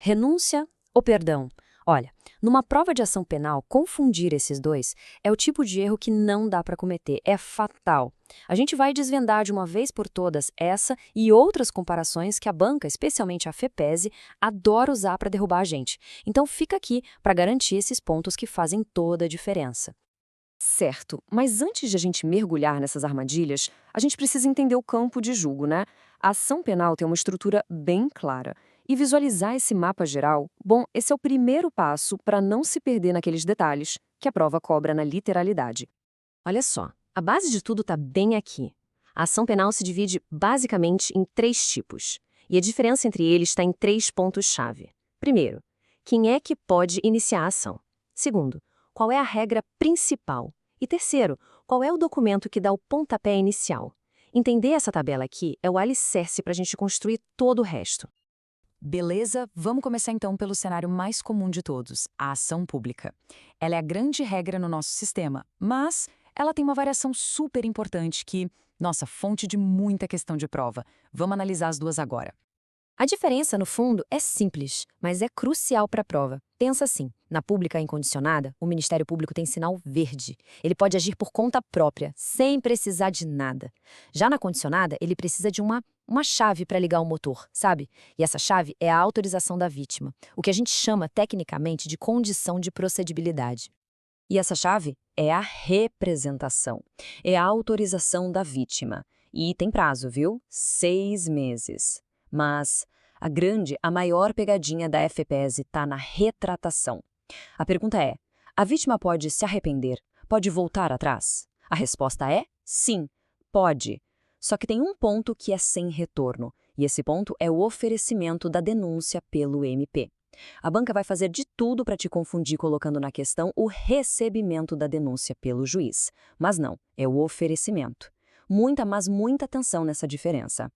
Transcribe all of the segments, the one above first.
Renúncia ou perdão? Olha, numa prova de ação penal, confundir esses dois é o tipo de erro que não dá para cometer, é fatal. A gente vai desvendar de uma vez por todas essa e outras comparações que a banca, especialmente a FEPESE, adora usar para derrubar a gente. Então fica aqui para garantir esses pontos que fazem toda a diferença. Certo, mas antes de a gente mergulhar nessas armadilhas, a gente precisa entender o campo de julgo, né? A ação penal tem uma estrutura bem clara. E visualizar esse mapa geral, bom, esse é o primeiro passo para não se perder naqueles detalhes que a prova cobra na literalidade. Olha só, a base de tudo está bem aqui. A ação penal se divide basicamente em três tipos. E a diferença entre eles está em três pontos-chave. Primeiro, quem é que pode iniciar a ação? Segundo, qual é a regra principal? E terceiro, qual é o documento que dá o pontapé inicial? Entender essa tabela aqui é o alicerce para a gente construir todo o resto. Beleza, vamos começar então pelo cenário mais comum de todos, a ação pública. Ela é a grande regra no nosso sistema, mas ela tem uma variação super importante que, nossa, fonte de muita questão de prova. Vamos analisar as duas agora. A diferença, no fundo, é simples, mas é crucial para a prova. Pensa assim, na pública incondicionada, o Ministério Público tem sinal verde. Ele pode agir por conta própria, sem precisar de nada. Já na condicionada, ele precisa de uma chave para ligar o motor, sabe? E essa chave é a autorização da vítima, o que a gente chama tecnicamente de condição de procedibilidade. E essa chave é a representação, é a autorização da vítima. E tem prazo, viu? 6 meses. Mas a maior pegadinha da FEPESE está na retratação. A pergunta é, a vítima pode se arrepender? Pode voltar atrás? A resposta é sim, pode. Só que tem um ponto que é sem retorno, e esse ponto é o oferecimento da denúncia pelo MP. A banca vai fazer de tudo para te confundir colocando na questão o recebimento da denúncia pelo juiz. Mas não, é o oferecimento. Mas muita atenção nessa diferença.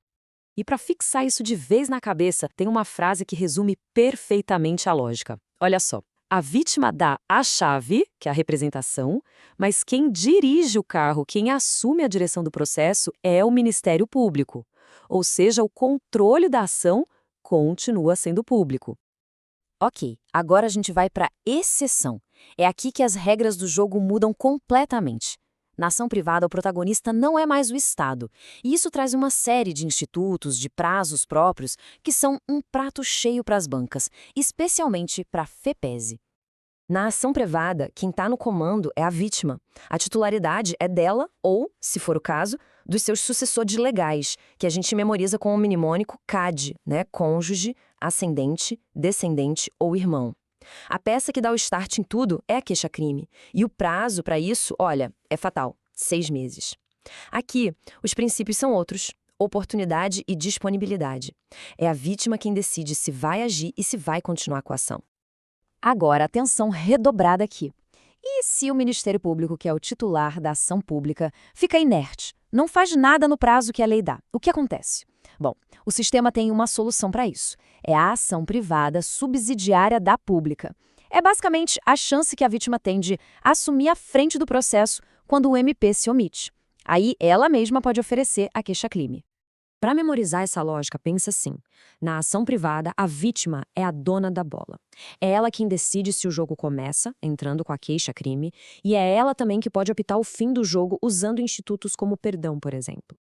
E para fixar isso de vez na cabeça, tem uma frase que resume perfeitamente a lógica. Olha só. A vítima dá a chave, que é a representação, mas quem dirige o carro, quem assume a direção do processo é o Ministério Público. Ou seja, o controle da ação continua sendo público. Ok, agora a gente vai para exceção. É aqui que as regras do jogo mudam completamente. Na ação privada, o protagonista não é mais o Estado. E isso traz uma série de institutos, de prazos próprios, que são um prato cheio para as bancas, especialmente para a FEPESE. Na ação privada, quem está no comando é a vítima. A titularidade é dela ou, se for o caso, dos seus sucessores legais, que a gente memoriza com o mnemônico CAD, né? Cônjuge, ascendente, descendente ou irmão. A peça que dá o start em tudo é a queixa-crime. E o prazo para isso, olha, é fatal, 6 meses. Aqui, os princípios são outros. Oportunidade e disponibilidade. É a vítima quem decide se vai agir e se vai continuar com a ação. Agora, atenção redobrada aqui. E se o Ministério Público, que é o titular da ação pública, fica inerte, não faz nada no prazo que a lei dá? O que acontece? Bom, o sistema tem uma solução para isso. É a ação privada subsidiária da pública. É basicamente a chance que a vítima tem de assumir a frente do processo quando o MP se omite. Aí ela mesma pode oferecer a queixa-crime. Para memorizar essa lógica, pensa assim. Na ação privada, a vítima é a dona da bola. É ela quem decide se o jogo começa, entrando com a queixa-crime, e é ela também que pode apitar o fim do jogo usando institutos como perdão, por exemplo.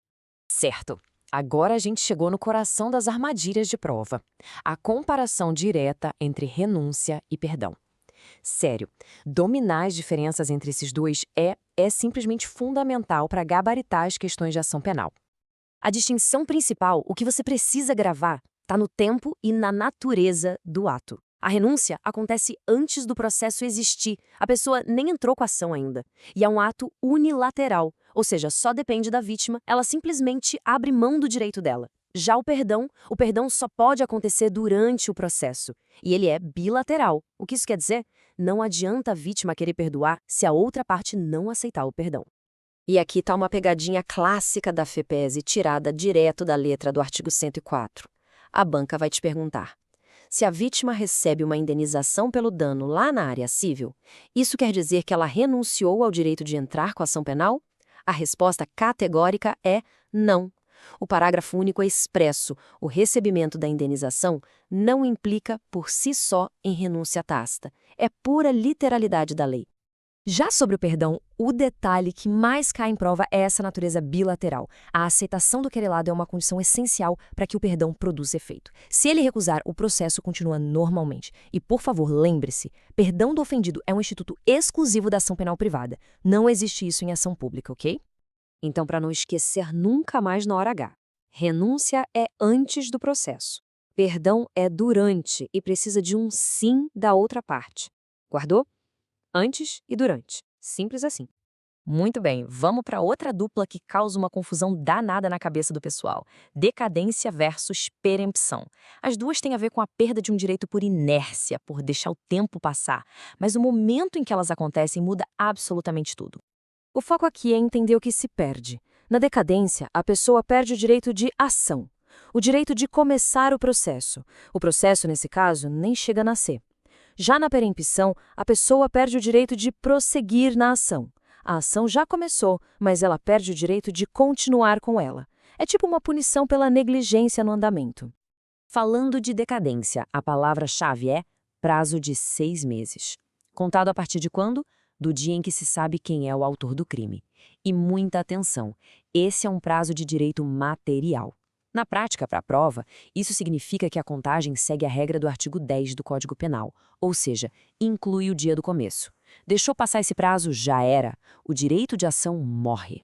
Certo. Agora a gente chegou no coração das armadilhas de prova. A comparação direta entre renúncia e perdão. Sério, dominar as diferenças entre esses dois é simplesmente fundamental para gabaritar as questões de ação penal. A distinção principal, o que você precisa gravar, está no tempo e na natureza do ato. A renúncia acontece antes do processo existir. A pessoa nem entrou com a ação ainda. E é um ato unilateral, ou seja, só depende da vítima, ela simplesmente abre mão do direito dela. Já o perdão só pode acontecer durante o processo. E ele é bilateral. O que isso quer dizer? Não adianta a vítima querer perdoar se a outra parte não aceitar o perdão. E aqui está uma pegadinha clássica da FEPESE tirada direto da letra do artigo 104. A banca vai te perguntar: se a vítima recebe uma indenização pelo dano lá na área civil, isso quer dizer que ela renunciou ao direito de entrar com a ação penal? A resposta categórica é não. O parágrafo único é expresso: o recebimento da indenização não implica, por si só, em renúncia tácita. É pura literalidade da lei. Já sobre o perdão, o detalhe que mais cai em prova é essa natureza bilateral. A aceitação do querelado é uma condição essencial para que o perdão produza efeito. Se ele recusar, o processo continua normalmente. E, por favor, lembre-se, perdão do ofendido é um instituto exclusivo da ação penal privada. Não existe isso em ação pública, ok? Então, para não esquecer nunca mais na hora H, renúncia é antes do processo. Perdão é durante e precisa de um sim da outra parte. Guardou? Antes e durante. Simples assim. Muito bem, vamos para outra dupla que causa uma confusão danada na cabeça do pessoal. Decadência versus perempção. As duas têm a ver com a perda de um direito por inércia, por deixar o tempo passar. Mas o momento em que elas acontecem muda absolutamente tudo. O foco aqui é entender o que se perde. Na decadência, a pessoa perde o direito de ação, o direito de começar o processo. O processo, nesse caso, nem chega a nascer. Já na perempção, a pessoa perde o direito de prosseguir na ação. A ação já começou, mas ela perde o direito de continuar com ela. É tipo uma punição pela negligência no andamento. Falando de decadência, a palavra-chave é prazo de 6 meses. Contado a partir de quando? Do dia em que se sabe quem é o autor do crime. E muita atenção, esse é um prazo de direito material. Na prática, para a prova, isso significa que a contagem segue a regra do artigo 10 do Código Penal, ou seja, inclui o dia do começo. Deixou passar esse prazo, já era. O direito de ação morre.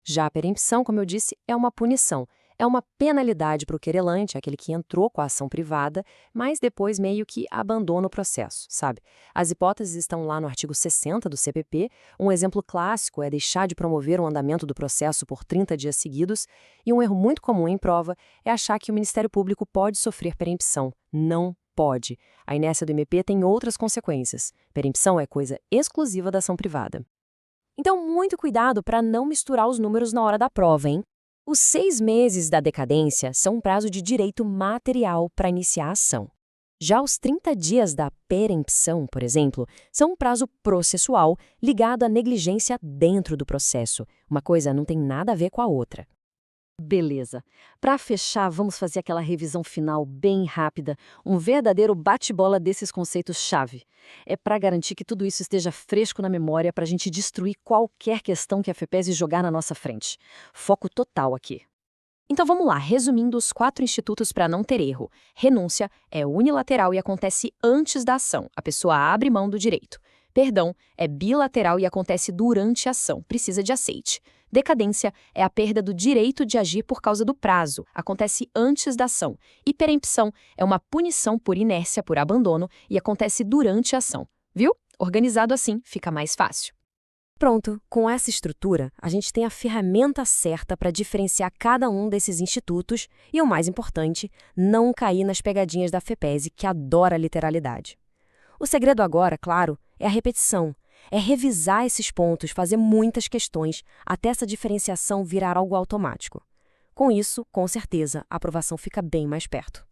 Já a perempção, como eu disse, é uma punição. É uma penalidade para o querelante, aquele que entrou com a ação privada, mas depois meio que abandona o processo, sabe? As hipóteses estão lá no artigo 60 do CPP. Um exemplo clássico é deixar de promover o andamento do processo por 30 dias seguidos, e um erro muito comum em prova é achar que o Ministério Público pode sofrer perempção. Não pode. A inércia do MP tem outras consequências. Perempção é coisa exclusiva da ação privada. Então, muito cuidado para não misturar os números na hora da prova, hein? Os 6 meses da decadência são um prazo de direito material para iniciar a ação. Já os 30 dias da perempção, por exemplo, são um prazo processual ligado à negligência dentro do processo. Uma coisa não tem nada a ver com a outra. Beleza. Para fechar, vamos fazer aquela revisão final bem rápida, um verdadeiro bate-bola desses conceitos-chave. É para garantir que tudo isso esteja fresco na memória para a gente destruir qualquer questão que a FEPESE jogar na nossa frente. Foco total aqui. Então vamos lá, resumindo os 4 institutos para não ter erro. Renúncia é unilateral e acontece antes da ação. A pessoa abre mão do direito. Perdão é bilateral e acontece durante a ação. Precisa de aceite. Decadência é a perda do direito de agir por causa do prazo. Acontece antes da ação. E perempção é uma punição por inércia, por abandono, e acontece durante a ação. Viu? Organizado assim, fica mais fácil. Pronto, com essa estrutura, a gente tem a ferramenta certa para diferenciar cada um desses institutos e, o mais importante, não cair nas pegadinhas da FEPESE, que adora literalidade. O segredo agora, claro, é a repetição. É revisar esses pontos, fazer muitas questões, até essa diferenciação virar algo automático. Com isso, com certeza, a aprovação fica bem mais perto.